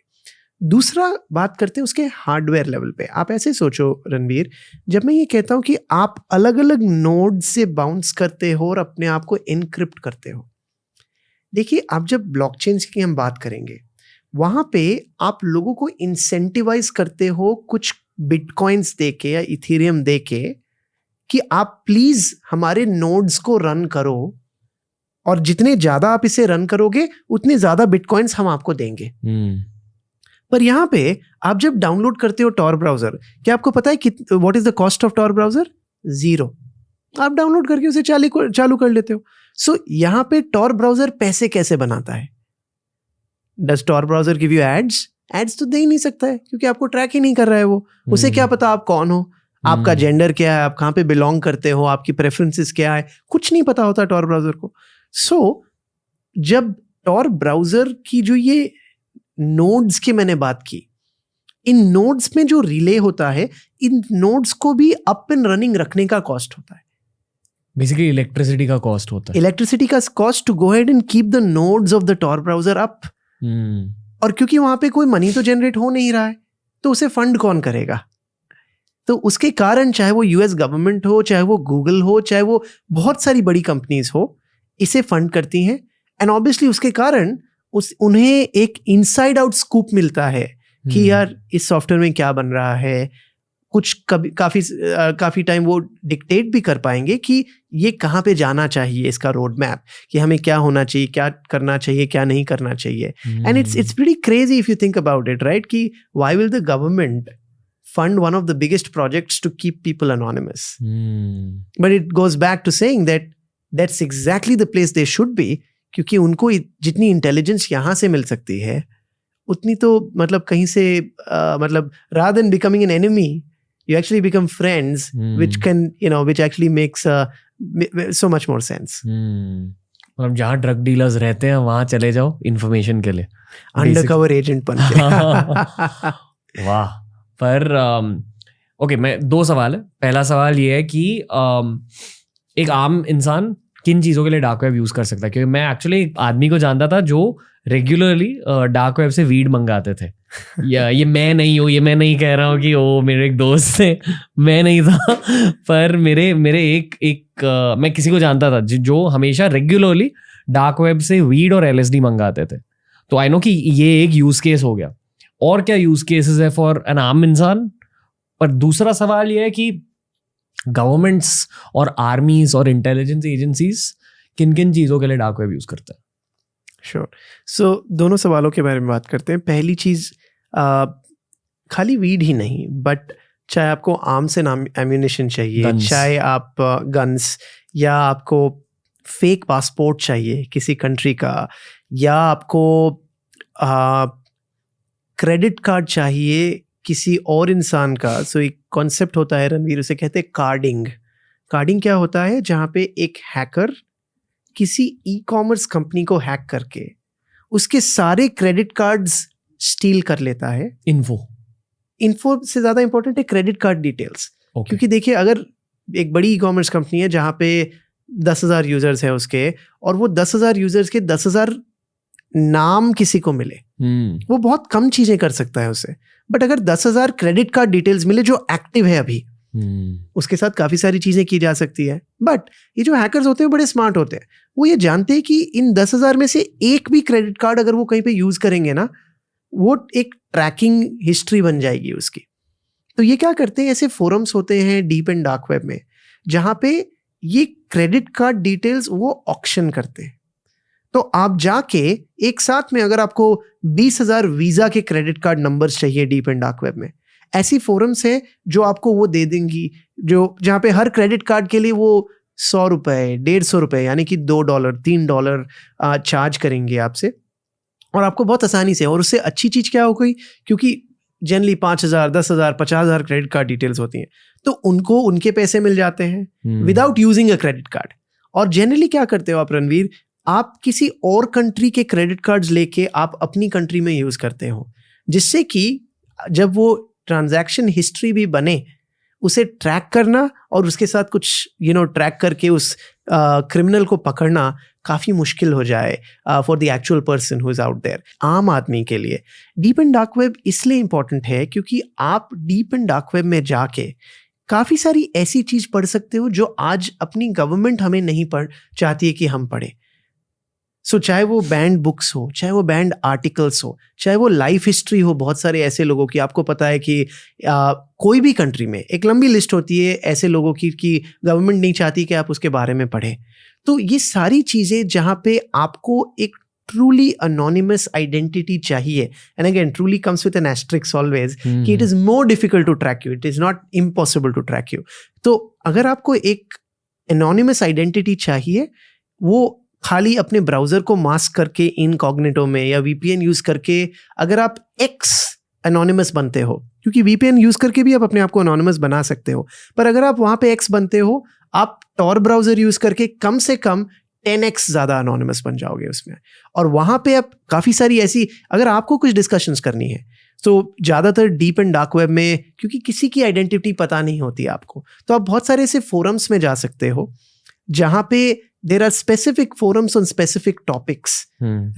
दूसरा बात करते हैं उसके हार्डवेयर लेवल पे. आप ऐसे सोचो रणवीर, जब मैं ये कहता हूँ कि आप अलग अलग नोड से बाउंस करते हो और अपने आप को एनक्रिप्ट करते हो, देखिए आप जब ब्लॉकचेन की हम बात करेंगे, वहाँ पे आप लोगों को इंसेंटिवाइज करते हो कुछ बिटकॉइंस दे के या इथेरियम दे के कि आप प्लीज हमारे नोड्स को रन करो, और जितने ज्यादा आप इसे रन करोगे उतने ज्यादा बिटकॉइंस हम आपको देंगे. पर यहाँ पे आप जब डाउनलोड करते हो टॉर ब्राउजर, क्या आपको पता है कि what is the cost of Tor browser? 0. आप डाउनलोड करके उसे चालू कर लेते हो. सो यहाँ पे टॉर ब्राउजर पैसे कैसे बनाता है? Does Tor browser give you ads? Ads तो दे ही नहीं सकता है क्योंकि आपको ट्रैक ही नहीं कर रहा है वो. उसे क्या पता आप कौन हो, आपका जेंडर क्या है, आप कहाँ पे बिलोंग करते हो, आपकी प्रेफरेंसेस क्या है, कुछ नहीं पता होता टॉर ब्राउजर को. सो जब टॉर ब्राउजर की जो ये नोड्स की मैंने बात की, इन नोड्स में जो रिले होता है, इन नोड्स को भी अप एंड रनिंग रखने का कॉस्ट होता है. बेसिकली इलेक्ट्रिसिटी का कॉस्ट होता है. इलेक्ट्रिसिटी का cost to go ahead and keep the nodes of the Tor browser up. और क्योंकि वहां पे कोई मनी तो जनरेट हो नहीं रहा है, तो उसे फंड कौन करेगा? तो उसके कारण चाहे वो यूएस गवर्नमेंट हो, चाहे वो गूगल हो, चाहे वो बहुत सारी बड़ी कंपनीज हो, इसे फंड करती हैं. एंड ऑब्वियसली उसके कारण उन्हें एक इनसाइड आउट स्कूप मिलता है कि यार इस सॉफ्टवेयर में क्या बन रहा है। कुछ काफी टाइम वो डिक्टेट भी कर पाएंगे कि ये कहाँ पे जाना चाहिए, इसका रोड मैप, कि हमें क्या होना चाहिए, क्या करना चाहिए, क्या नहीं करना चाहिए। And it's pretty crazy if you think about it, right, कि why will the government fund one of the biggest projects to keep people anonymous? But it goes back to saying that that's exactly the place they should be, क्योंकि उनको जितनी इंटेलिजेंस यहाँ से मिल सकती है उतनी तो मतलब कहीं से मतलब rather than becoming an enemy, you actually become friends, which can, which actually makes so much more sense. मतलब जहाँ ड्रग डीलर्स रहते हैं वहाँ चले जाओ इन्फॉर्मेशन के लिए, अंडरकवर एजेंट बन के। वाह। पर ओके, मैं 2 सवाल है। पहला सवाल ये है कि एक आम इंसान किन चीज़ों के लिए डार्क वेब यूज़ कर सकता है? क्योंकि मैं एक्चुअली एक आदमी को जानता था जो रेगुलरली डार्क वेब से वीड मंगाते थे। या ये मैं नहीं हूँ, ये मैं नहीं कह रहा हूँ कि ओ मेरे एक दोस्त थे, मैं नहीं था। पर मेरे मैं किसी को जानता था जो हमेशा रेगुलरली डार्क वेब से वीड और LSD मंगाते थे। तो आई नो कि ये एक यूज़ केस हो गया। और क्या यूज केसेस है फॉर एन आम इंसान? पर दूसरा सवाल यह है कि गवर्नमेंट्स और आर्मीज और इंटेलिजेंस एजेंसीज किन किन चीजों के लिए डार्क वेब यूज करते हैं? श्योर। सो दोनों सवालों के बारे में बात करते हैं। पहली चीज, खाली वीड ही नहीं, बट चाहे आपको आर्म्स एंड एम्यूनिशन चाहिए, चाहे आप गन्स, या आपको फेक पासपोर्ट चाहिए किसी कंट्री का, या आपको क्रेडिट कार्ड चाहिए किसी और इंसान का। सो एक कॉन्सेप्ट होता है रणवीर, उसे कहते हैं कार्डिंग। कार्डिंग क्या होता है? जहाँ पे एक हैकर किसी ई-कॉमर्स कंपनी को हैक करके उसके सारे क्रेडिट कार्ड्स स्टील कर लेता है। इन्फो से ज़्यादा इंपॉर्टेंट है क्रेडिट कार्ड डिटेल्स। क्योंकि देखिए, अगर एक बड़ी ई-कॉमर्स कंपनी है जहाँ पे 10,000 यूजर्स है उसके, और वो 10,000 यूजर्स के 10,000 नाम किसी को मिले, वो बहुत कम चीजें कर सकता है उसे। बट अगर 10,000 क्रेडिट कार्ड डिटेल्स मिले जो एक्टिव है अभी, उसके साथ काफी सारी चीजें की जा सकती है। बट ये जो हैकर्स होते हैं बड़े स्मार्ट होते हैं, वो ये जानते हैं कि इन 10,000 में से एक भी क्रेडिट कार्ड अगर वो कहीं पे यूज करेंगे ना, वो एक ट्रैकिंग हिस्ट्री बन जाएगी उसकी। तो ये क्या करते हैं, ऐसे फोरम्स होते हैं डीप एंड डार्क वेब में जहां पे ये क्रेडिट कार्ड डिटेल्स वो ऑक्शन करते हैं। तो आप जाके एक साथ में, अगर आपको 20,000 वीजा के क्रेडिट कार्ड नंबर्स चाहिए डीप एंड डार्क वेब में, ऐसी फोरम्स है जो आपको वो दे देंगी, जो जहाँ पे हर क्रेडिट कार्ड के लिए वो 100 रुपए, 150 रुपए, यानी कि $2, $3 चार्ज करेंगे आपसे, और आपको बहुत आसानी से। और उससे अच्छी चीज क्या हो गई, क्योंकि जनरली 5,000, 10,000, 50,000 क्रेडिट कार्ड डिटेल्स होती हैं, तो उनको उनके पैसे मिल जाते हैं without using a credit card. और जनरली क्या करते हो आप रणवीर, आप किसी और कंट्री के क्रेडिट कार्ड्स लेके आप अपनी कंट्री में यूज करते हो, जिससे कि जब वो ट्रांजैक्शन हिस्ट्री भी बने, उसे ट्रैक करना और उसके साथ कुछ ट्रैक करके उस क्रिमिनल को पकड़ना काफ़ी मुश्किल हो जाए for the actual person who is out there. आम आदमी के लिए डीप एंड डार्क वेब इसलिए इंपॉर्टेंट है क्योंकि आप डीप एंड डार्क वेब में जाके काफ़ी सारी ऐसी चीज़ पढ़ सकते हो जो आज अपनी गवर्नमेंट हमें नहीं चाहती है कि हम पढ़ें। सो चाहे वो बैंड बुक्स हो, चाहे वो बैंड आर्टिकल्स हो, चाहे वो लाइफ हिस्ट्री हो बहुत सारे ऐसे लोगों की। आपको पता है कि कोई भी कंट्री में एक लंबी लिस्ट होती है ऐसे लोगों की कि गवर्नमेंट नहीं चाहती कि आप उसके बारे में पढ़ें। तो ये सारी चीज़ें जहाँ पे आपको एक ट्रूली अनोनिमस आइडेंटिटी चाहिए, and again truly comes with an asterisk always, कि it is more difficult to track you, it is not impossible to track you. तो अगर आपको एक एनोनिमस आइडेंटिटी चाहिए, वो खाली अपने ब्राउजर को मास्क करके इनकॉग्निटो में या VPN यूज करके अगर आप X एनोनिमस बनते हो, क्योंकि VPN यूज करके भी आप अपने आप को एनोनिमस बना सकते हो, पर अगर आप वहां पे X बनते हो, आप Tor ब्राउजर यूज करके कम से कम 10x ज्यादा एनोनिमस बन जाओगे उसमें। और वहां पे आप काफी सारी ऐसी, अगर आपको कुछ डिस्कशंस करनी है तो ज्यादातर डीप एंड डार्क वेब में, क्योंकि किसी की आइडेंटिटी पता नहीं होती आपको, तो आप बहुत सारे ऐसे फोरम्स में जा सकते हो जहां पे there are specific forums on specific topics,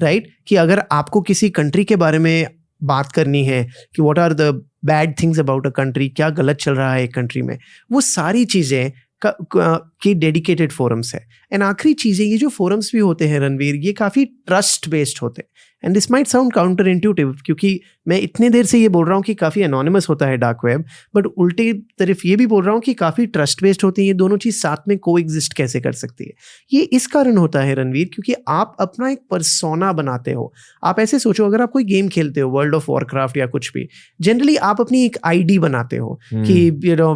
right? कि अगर आपको किसी कंट्री के बारे में बात करनी है कि what are the bad things about a country, क्या गलत चल रहा है एक कंट्री में, वो सारी चीज़ें की डेडिकेटेड फोरम्स है। एंड आखिरी चीज़ें, ये जो फोरम्स भी होते हैं रणवीर, ये काफ़ी ट्रस्ट बेस्ड होते हैं। And this might sound counter intuitive, क्योंकि मैं इतने देर से ये बोल रहा हूँ कि काफ़ी एनोनिमस होता है डार्क वेब, बट उल्टी तरफ ये भी बोल रहा हूँ कि काफ़ी ट्रस्ट बेस्ड होती है। ये दोनों चीज़ साथ में को एग्जिस्ट कैसे कर सकती है? ये इस कारण होता है रणवीर, क्योंकि आप अपना एक पर्सोना बनाते हो। आप ऐसे सोचो, अगर आप कोई गेम खेलते हो, वर्ल्ड ऑफ वॉरक्राफ्ट या कुछ भी, जनरली आप अपनी एक आईडी बनाते हो कि you know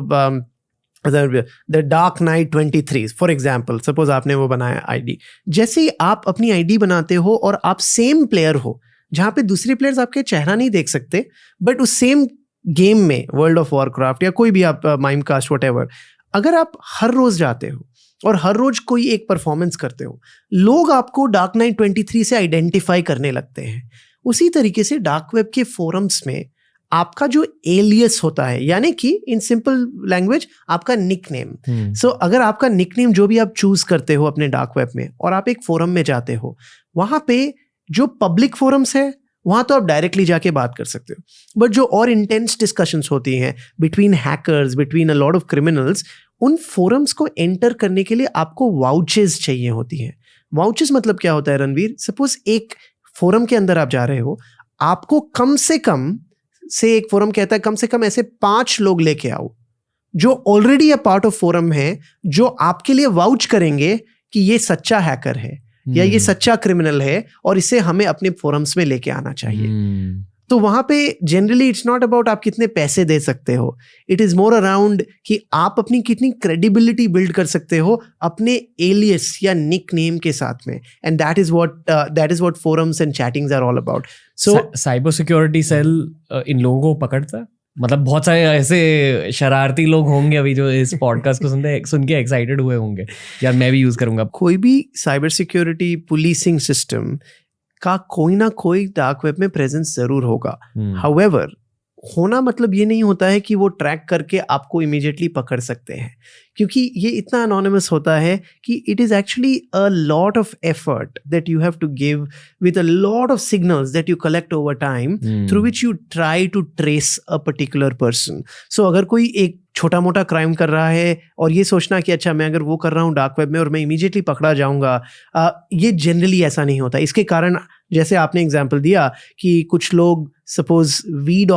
the dark night 23 for example, suppose आपने वो बनाया आईडी। जैसे ही आप अपनी आईडी बनाते हो और आप सेम प्लेयर हो, जहाँ पे दूसरे प्लेयर्स आपके चेहरा नहीं देख सकते, बट उस सेम गेम में, वर्ल्ड ऑफ वॉरक्राफ्ट या कोई भी आप माइमकास्ट व्हाटएवर, अगर आप हर रोज जाते हो और हर रोज कोई एक परफॉर्मेंस करते हो, लोग आपको डार्क नाइट 23 से आइडेंटिफाई करने लगते हैं। उसी तरीके से डार्क वेब के फोरम्स में आपका जो एलियस होता है, यानी कि इन सिंपल लैंग्वेज आपका निकनेम। सो अगर आपका निकनेम जो भी आप चूज करते हो अपने डार्क वेब में, और आप एक फोरम में जाते हो, वहां पे जो पब्लिक फोरम्स है वहां तो आप डायरेक्टली जाके बात कर सकते हो, बट जो और इंटेंस डिस्कशंस होती हैं between hackers, between a lot of criminals, उन फोरम्स को एंटर करने के लिए आपको वाउचेस चाहिए होती हैं। वाउचेस मतलब क्या होता है रणवीर? सपोज एक फोरम के अंदर आप जा रहे हो, आपको कम से एक फोरम कहता है कम से कम ऐसे 5 लोग लेके आओ जो already a part of forum है, जो आपके लिए वाउच करेंगे कि ये सच्चा हैकर है या ये सच्चा क्रिमिनल है और इसे हमें अपने फोरम्स में लेके आना चाहिए। तो वहां पे जनरली इट्स नॉट अबाउट आप कितने पैसे दे सकते हो, इट इज मोर अराउंड कि आप अपनी कितनी क्रेडिबिलिटी बिल्ड कर सकते हो अपने एलियस या निक नेम के साथ में, and that is what forums and chattings are all about. So cyber security cell इन लोगों को पकड़ता है? मतलब बहुत सारे ऐसे शरारती लोग होंगे अभी जो इस पॉडकास्ट को सुन के एक्साइटेड हुए होंगे, यार मैं भी यूज करूंगा। कोई भी साइबर सिक्योरिटी पुलिसिंग सिस्टम का कोई ना कोई डार्क वेब में प्रेजेंस जरूर होगा। हाउएवर, होना मतलब ये नहीं होता है कि वो ट्रैक करके आपको इमीडिएटली पकड़ सकते हैं, क्योंकि ये इतना अनोनिमस होता है कि it is actually a lot of effort that you have to give with a lot of signals that you collect over time through which you try to trace a particular person. So अगर कोई एक छोटा मोटा क्राइम कर रहा है और ये सोचना कि अच्छा मैं अगर वो कर रहा हूँ डार्क वेब में और मैं इमीडिएटली पकड़ा जाऊंगा, ये जनरली ऐसा नहीं होता। इसके कारण जैसे आपने एग्जांपल दिया कि कुछ लोग सपोज वीड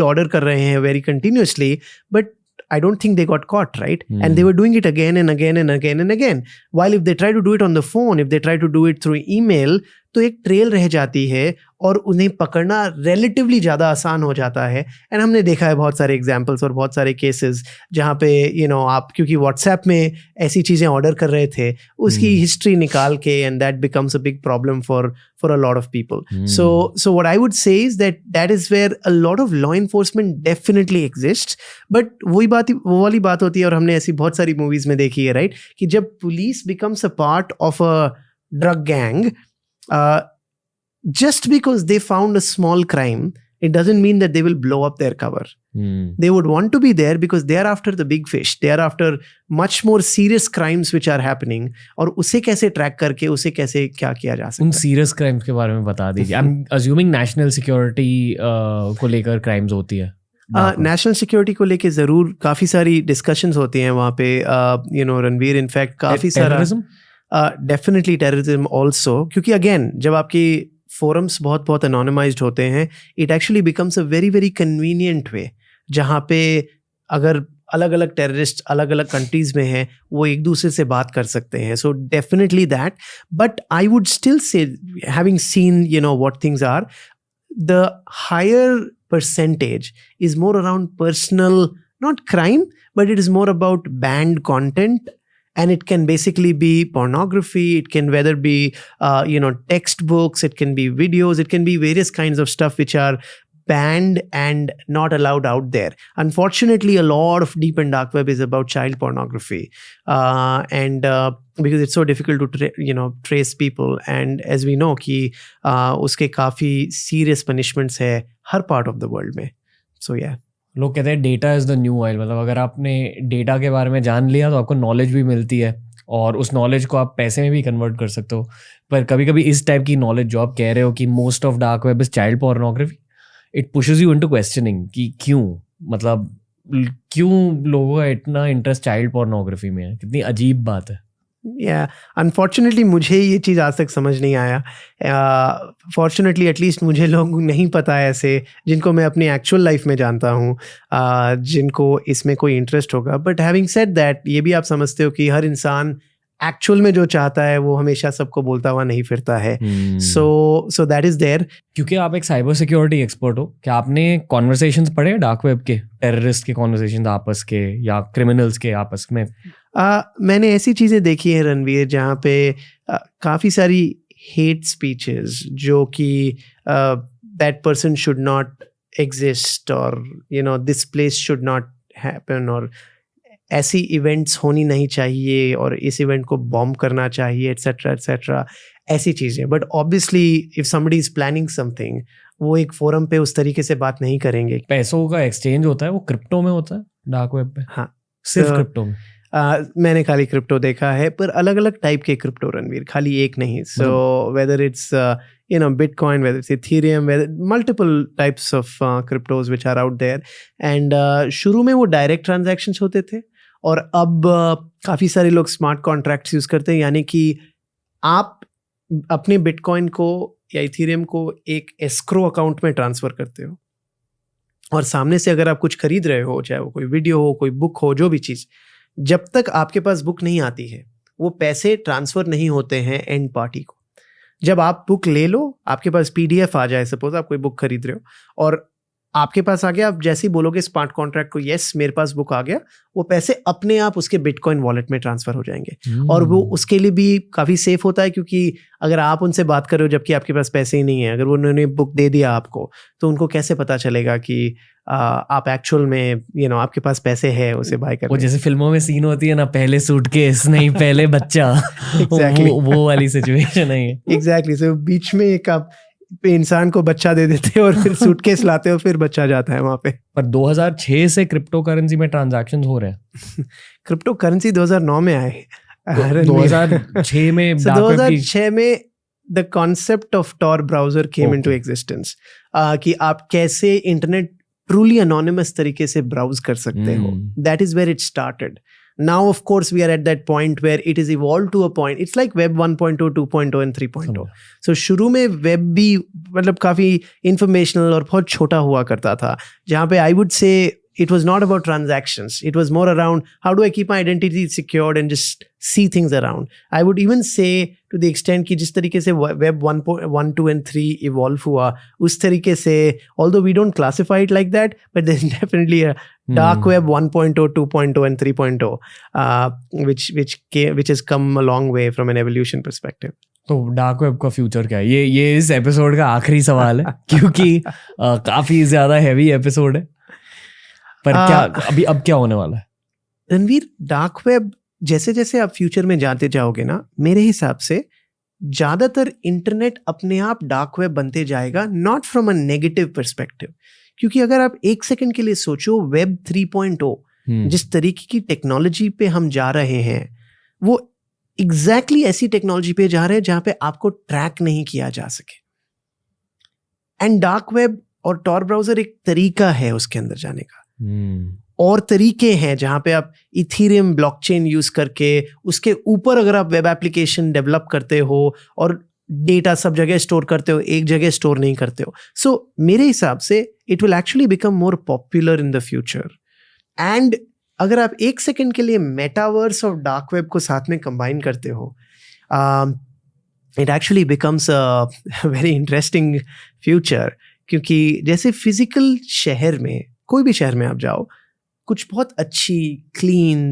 ऑर्डर कर रहे हैं very continuously, but I don't think they got caught, right? And they were doing it again and again and again and again. While if they try to do it on the phone, if they try to do it through email, तो एक ट्रेल रह जाती है और उन्हें पकड़ना रिलेटिवली ज़्यादा आसान हो जाता है। एंड हमने देखा है बहुत सारे एग्जाम्पल्स और बहुत सारे केसेस जहाँ पे आप क्योंकि व्हाट्सएप में ऐसी चीज़ें ऑर्डर कर रहे थे, उसकी हिस्ट्री निकाल के, and that becomes a big problem for a lot of people. So what I would say is that is where a lot of law enforcement definitely exist, but वो वाली बात होती है, और हमने ऐसी बहुत सारी मूवीज़ में देखी है, राइट, कि जब police becomes a part of a drug gang, just because they found a small crime, it doesn't mean that they will blow up their cover. They would want to be there because they are after the big fish. They are after much more serious crimes which are happening. और उसे कैसे ट्रैक करके उसे कैसे क्या किया जा सकता है? उन सीरियस क्राइम्स के बारे में बता दीजिए। I am assuming national security को लेकर क्राइम्स होती है। नेशनल सिक्योरिटी को लेके ज़रूर काफ़ी सारी डिस्कशंस होती हैं वहाँ पे, रणवीर, इनफैक्ट काफ़ी सारा डेफिनेटली टेररिज्म ऑल्सो, क्योंकि अगेन जब आपकी फोरम्स बहुत अनोनिमाइज्ड होते हैं, it actually becomes a very very convenient way, जहाँ पे अगर अलग अलग टेररिस्ट अलग अलग कंट्रीज में हैं, वो एक दूसरे से बात कर सकते हैं। So definitely that, but I would still say, having seen what things are, the higher percentage is more around personal, not crime, but it is more about banned content. And it can basically be pornography, it can whether be textbooks, it can be videos, it can be various kinds of stuff which are banned and not allowed out there. Unfortunately, a lot of deep and dark web is about child pornography, and because it's so difficult to trace people, and as we know कि उसके काफ़ी serious punishments है हर part of the world में. So yeah. लोग कहते हैं data is the new oil, मतलब अगर आपने डेटा के बारे में जान लिया तो आपको नॉलेज भी मिलती है और उस नॉलेज को आप पैसे में भी कन्वर्ट कर सकते हो। पर कभी कभी इस टाइप की नॉलेज जो आप कह रहे हो कि most of dark web is child pornography, it pushes you into questioning कि क्यों, मतलब क्यों लोगों का इतना इंटरेस्ट चाइल्ड पोर्नोग्राफी में है। कितनी अजीब बात है। या अनफॉर्चुनेटली मुझे ये चीज़ आज तक समझ नहीं आया. फॉर्चुनेटली एटलीस्ट मुझे लोग नहीं पता है ऐसे जिनको मैं अपनी एक्चुअल लाइफ में जानता हूँ, जिनको इसमें कोई इंटरेस्ट होगा. बट हैविंग सेड दैट, ये भी आप समझते हो कि हर इंसान एक्चुअल में जो चाहता है वो हमेशा सबको बोलता हुआ नहीं फिरता है. So that is there. क्योंकि आप एक साइबर सिक्योरिटी एक्सपर्ट हो, क्या आपने कॉन्वर्सेशंस पढ़े डार्क वेब के, टेररिस्ट के कॉन्वर्सेशंस आपस के या क्रिमिनल्स के आपस में? मैंने ऐसी चीज़ें देखी हैं रणवीर जहाँ पे काफ़ी सारी हेट स्पीचेस जो कि that person should not exist, और you know this place should not happen, और ऐसी इवेंट्स होनी नहीं चाहिए, और इस इवेंट को बॉम्ब करना चाहिए, एट्सेट्रा एट्सेट्रा, ऐसी चीज़ें. But obviously if somebody is planning something, वो एक फोरम पे उस तरीके से बात नहीं करेंगे. पैसों का एक्सचेंज होता है वो क्रिप्टो में होता है डार्क वेब पे? हाँ, सिर्फ क्रिप्टो में? मैंने खाली क्रिप्टो देखा है, पर अलग अलग टाइप के क्रिप्टो रणवीर, खाली एक नहीं. So whether it's Bitcoin, whether it's Ethereum, whether multiple types of cryptos which are out there. And शुरू में वो डायरेक्ट ट्रांजैक्शंस होते थे, और अब काफ़ी सारे लोग स्मार्ट कॉन्ट्रैक्ट्स यूज़ करते हैं. यानी कि आप अपने बिटकॉइन को या इथेरियम को एक एस्क्रो अकाउंट में ट्रांसफ़र करते हो, और सामने से अगर आप कुछ खरीद रहे हो, चाहे वो कोई वीडियो हो, कोई बुक हो, जो भी चीज़, जब तक आपके पास बुक नहीं आती है वो पैसे ट्रांसफ़र नहीं होते हैं एंड पार्टी को. जब आप बुक ले लो, आपके पास PDF आ जाए, सपोज आप कोई बुक खरीद रहे हो और आपके पास आ गया, आप जैसे ही बोलोगे स्मार्ट कॉन्ट्रैक्ट को यस मेरे पास बुक आ गया, वो पैसे अपने आप उसके बिटकॉइन वॉलेट में ट्रांसफर हो जाएंगे. और वो उसके लिए भी काफ़ी सेफ होता है, क्योंकि अगर आप उनसे बात कर रहे हो जबकि आपके पास पैसे ही नहीं है, अगर उन्होंने बुक दे दिया आपको, तो उनको कैसे पता चलेगा कि आप एक्चुअल में आपके पास पैसे है उसे बाय करने. वो जैसे फिल्मों में सीन होती है ना, पहले सूटकेस नहीं पहले बच्चा. Exactly. वो वाली सिचुएशन है. एग्जैक्टली. सो बीच में एक आप इंसान को बच्चा दे देते हो और फिर सूटकेस लाते हो, फिर बच्चा जाता है वहां पे. पर 2006 से क्रिप्टो करेंसी में ट्रांजैक्शंस हो रहे हैं. क्रिप्टो करेंसी 2009 में आए. 2006 में 2006 में the concept of Tor browser came into existence, कि आप कैसे इंटरनेट ट्रूली अनोनिमस तरीके से ब्राउज कर सकते हो. That is where it started. Now, of course, we are at that point where it is evolved to a point. It's like Web 1.0, 2.0 and 3.0. So शुरू में वेब भी मतलब काफ़ी informational और बहुत छोटा हुआ करता था, जहाँ पे I would say it was not about transactions. It was more around how do I keep my identity secured and just see things around. I would even say to the extent कि जिस तरीके से Web 1, 2 and 3 evolve हुआ, उस तरीके से, although we don't classify it like that, but there's definitely a dark web 1.0, 2.0 and 3.0, which has come a long way from an evolution perspective. तो डार्क वेब का फ्यूचर क्या है? ये इस एपिसोड का आखिरी सवाल है, क्योंकि काफी ज्यादा हैवी एपिसोड है. पर क्या अब क्या होने वाला है रणवीर? डार्क वेब जैसे जैसे आप फ्यूचर में जाते जाओगे ना, मेरे हिसाब से ज्यादातर इंटरनेट अपने आप डार्क वेब बनते जाएगा, not from a negative perspective. क्योंकि अगर आप एक सेकंड के लिए सोचो, वेब 3.0 जिस तरीके की टेक्नोलॉजी पे हम जा रहे हैं, वो एग्जैक्टली ऐसी टेक्नोलॉजी पे जा रहे हैं जहां पे आपको ट्रैक नहीं किया जा सके. एंड डार्क वेब और टॉर ब्राउजर एक तरीका है उसके अंदर जाने का. और तरीके हैं जहां पे आप इथेरियम ब्लॉकचेन यूज करके उसके ऊपर अगर आप वेब एप्लीकेशन डेवलप करते हो और डेटा सब जगह स्टोर करते हो, एक जगह स्टोर नहीं करते हो. सो मेरे हिसाब से it will actually become more popular in the future. And अगर आप एक सेकंड के लिए मेटावर्स और डार्क वेब को साथ में कंबाइन करते हो, it actually becomes a very interesting future. क्योंकि जैसे फिजिकल शहर में, कोई भी शहर में आप जाओ, कुछ बहुत अच्छी क्लीन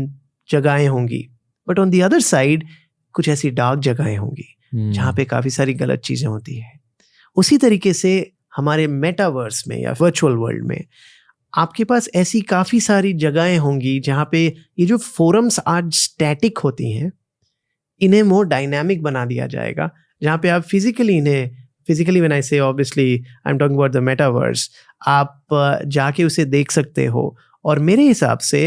जगहें होंगी, but on the other side कुछ ऐसी डार्क जगहें होंगी जहाँ पे काफ़ी सारी गलत चीज़ें होती हैं. उसी तरीके से हमारे मेटावर्स में या वर्चुअल वर्ल्ड में आपके पास ऐसी काफ़ी सारी जगहें होंगी जहाँ पे ये जो फोरम्स आज स्टैटिक होती हैं, इन्हें मोर डायनामिक बना दिया जाएगा, जहाँ पे आप फिजिकली व्हेन आई से obviously I am talking about the metaverse, आप जाके उसे देख सकते हो. और मेरे हिसाब से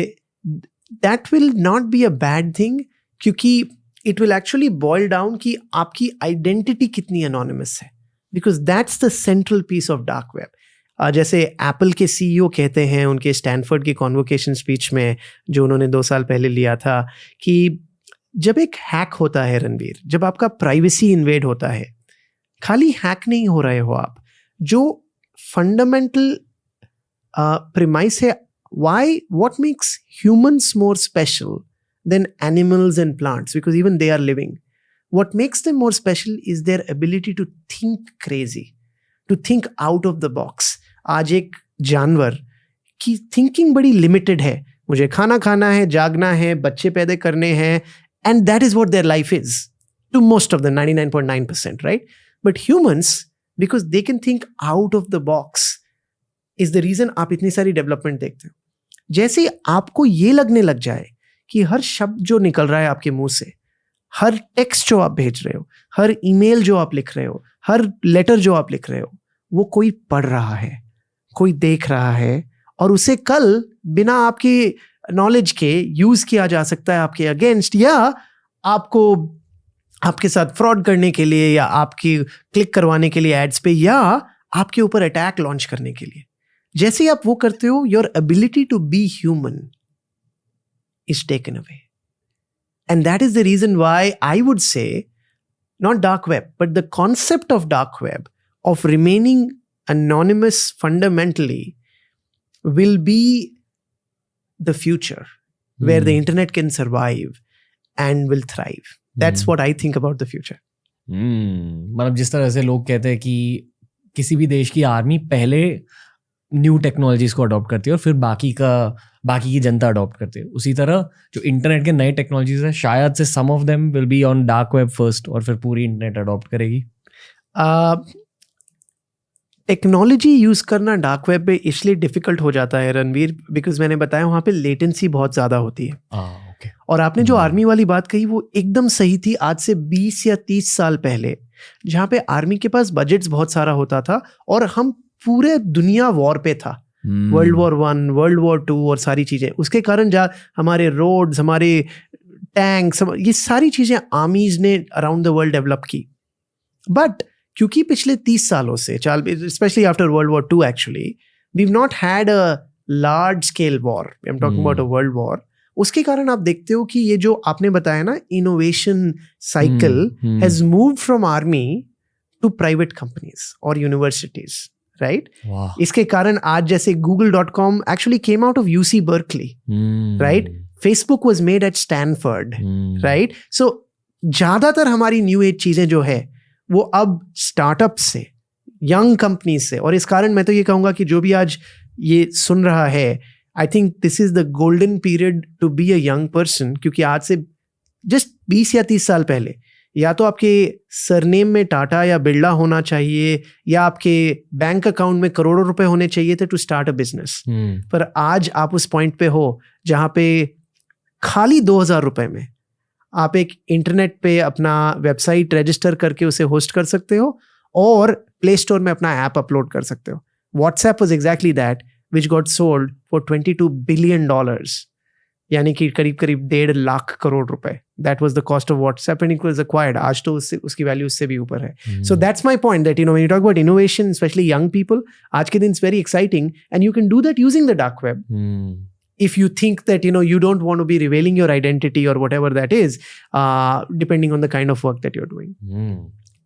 that will not be a bad thing, क्योंकि it will actually boil down कि आपकी आइडेंटिटी कितनी अनोनिमस है, because that's the central piece of dark web. जैसे एप्पल के CEO कहते हैं उनके स्टैनफोर्ड की कॉन्वोकेशन स्पीच में, जो उन्होंने 2 साल पहले लिया था, कि जब एक हैक होता है रणवीर, जब आपका प्राइवेसी इन्वेड होता है, खाली हैक नहीं हो रहे हो आप, जो फंडामेंटल प्रीमाइस है, why what makes humans more special than animals and plants, because even they are living, what makes them more special is their ability to think crazy, to think out of the box. आज एक जानवर की थिंकिंग बड़ी लिमिटेड है, मुझे खाना खाना है, जागना है, बच्चे पैदा करने हैं, and that is what their life is to most of the 99.9%, right? But humans, because they can think out of the box, is the reason आप इतनी सारी डेवलपमेंट देखते हो. जैसे आपको ये लगने लग जाए कि हर शब्द जो निकल रहा है आपके मुंह से, हर टेक्स्ट जो आप भेज रहे हो, हर ईमेल जो आप लिख रहे हो, हर लेटर जो आप लिख रहे हो, वो कोई पढ़ रहा है, कोई देख रहा है, और उसे कल बिना आपकी नॉलेज के यूज किया जा सकता है आपके अगेंस्ट, या आपको आपके साथ फ्रॉड करने के लिए, या आपकी क्लिक करवाने के लिए एड्स पे, या आपके ऊपर अटैक लॉन्च करने के लिए. जैसे आप वो करते हो, your ability to be human is taken away. And that is the reason why I would say, not dark web, but the concept of dark web, of remaining anonymous fundamentally, will be the future where the internet can survive and will thrive. That's what I think about the future. मतलब जिस तरह से लोग कहते हैं कि किसी भी देश की आर्मी पहले न्यू टेक्नोलॉजीज को अडॉप्ट करती है और फिर बाकी की जनता अडॉप्ट करती है, उसी तरह जो इंटरनेट के नए टेक्नोलॉजीज है, शायद से some of them will be on dark web first और फिर पूरी इंटरनेट अडॉप्ट करेगी. टेक्नोलॉजी यूज करना डार्क वेब पे इसलिए डिफिकल्ट हो जाता है रणवीर, बिकॉज मैंने बताया वहाँ पे लेटेंसी बहुत ज़्यादा होती है. okay. और आपने जो आर्मी वाली बात कही वो एकदम सही थी. आज से 20 या 30 साल पहले, जहाँ पे आर्मी के पास बजट्स बहुत सारा होता था और हम पूरे दुनिया वॉर पे था, वर्ल्ड वॉर 1, वर्ल्ड वॉर 2 और सारी चीज़ें, उसके कारण हमारे रोड्स, हमारे टैंक्स, ये सारी चीज़ें आर्मीज ने अराउंड द वर्ल्ड डेवलप की. बट क्योंकि पिछले 30 सालों से, specially after world war 2 actually, we have not had a large scale war, I am talking about a world war. उसके कारण आप देखते हो कि ये जो आपने बताया ना, innovation cycle has moved from army to private companies और यूनिवर्सिटीज, राइट? इसके कारण आज जैसे google.com actually came out of UC Berkeley, right? Facebook was made at Stanford, right? So ज्यादातर हमारी न्यू एज चीजें जो है वो अब स्टार्टअप से, यंग कंपनीज से, और इस कारण मैं तो ये कहूंगा कि जो भी आज ये सुन रहा है, I think this is the golden period to be a young person, क्योंकि आज से जस्ट 20 या 30 साल पहले या तो आपके सरनेम में टाटा या बिरला होना चाहिए, या आपके बैंक अकाउंट में करोड़ों रुपए होने चाहिए थे टू स्टार्ट अ बिजनेस. पर आज आप उस पॉइंट पे हो जहाँ पे खाली 2000 रुपए में आप एक इंटरनेट पे अपना वेबसाइट रजिस्टर करके उसे होस्ट कर सकते हो और प्ले स्टोर में अपना ऐप अपलोड कर सकते हो. WhatsApp was exactly that, which got sold for $22 billion, यानी कि करीब 1.5 लाख करोड़ रुपए. That was the cost of WhatsApp and it was acquired. आज तो उसकी वैल्यू उससे भी ऊपर है. So that's my point, that when you talk about innovation, specially young people, आज के दिन it's very exciting and you can do that using the dark web. If you think that you don't want to be revealing your identity or whatever that is, depending on the kind of work that you're doing.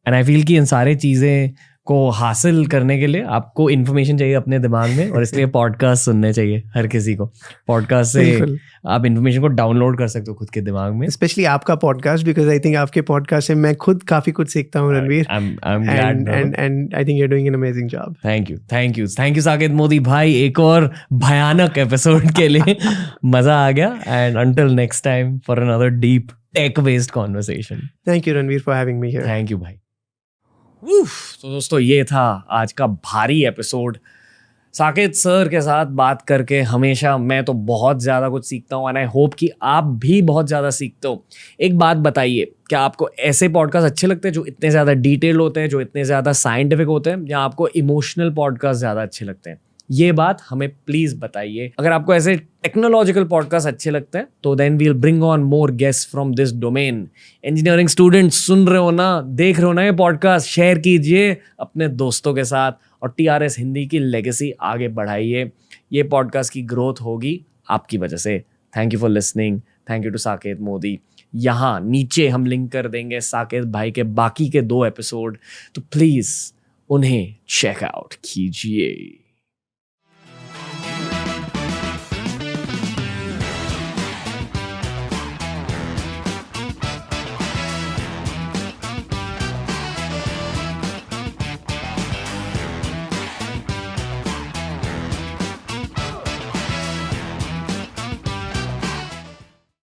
And I feel कि इन सारे चीजें को हासिल करने के लिए आपको इन्फॉर्मेशन चाहिए अपने दिमाग में, और इसलिए पॉडकास्ट सुनने चाहिए हर किसी को. पॉडकास्ट से आप इन्फॉर्मेशन को डाउनलोड कर सकते हो खुद के दिमाग में, स्पेशली आपका पॉडकास्ट, बिकॉज आई थिंक आपके पॉडकास्ट से मैं खुद काफी कुछ सीखता हूँ Ranveer. And I think you are doing an amazing job. Thank you Saket Modi भाई, एक और भयानक एपिसोड के लिए. मजा आ गया. And until next time for another deep tech based conversation. Thank you Ranveer for having me here. Thank you भाई. तो दोस्तों, ये था आज का भारी एपिसोड. साकेत सर के साथ बात करके हमेशा मैं तो बहुत ज़्यादा कुछ सीखता हूँ, एंड आई होप कि आप भी बहुत ज़्यादा सीखते हो. एक बात बताइए, क्या आपको ऐसे पॉडकास्ट अच्छे लगते हैं जो इतने ज़्यादा डिटेल होते हैं, जो इतने ज़्यादा साइंटिफिक होते हैं, या आपको इमोशनल पॉडकास्ट ज़्यादा अच्छे लगते हैं? ये बात हमें प्लीज़ बताइए. अगर आपको ऐसे टेक्नोलॉजिकल पॉडकास्ट अच्छे लगते हैं तो then we'll bring on more guest from this domain. Engineering students सुन रहे हो ना, देख रहे हो ना ये पॉडकास्ट, शेयर कीजिए अपने दोस्तों के साथ और TRS हिंदी की लेगेसी आगे बढ़ाइए. ये पॉडकास्ट की ग्रोथ होगी आपकी वजह से. Thank you for listening. Thank you to Saket Modi. यहाँ नीचे हम लिंक कर देंगे साकेत भाई के बाकी के 2 एपिसोड, तो प्लीज़ उन्हें चेक आउट कीजिए।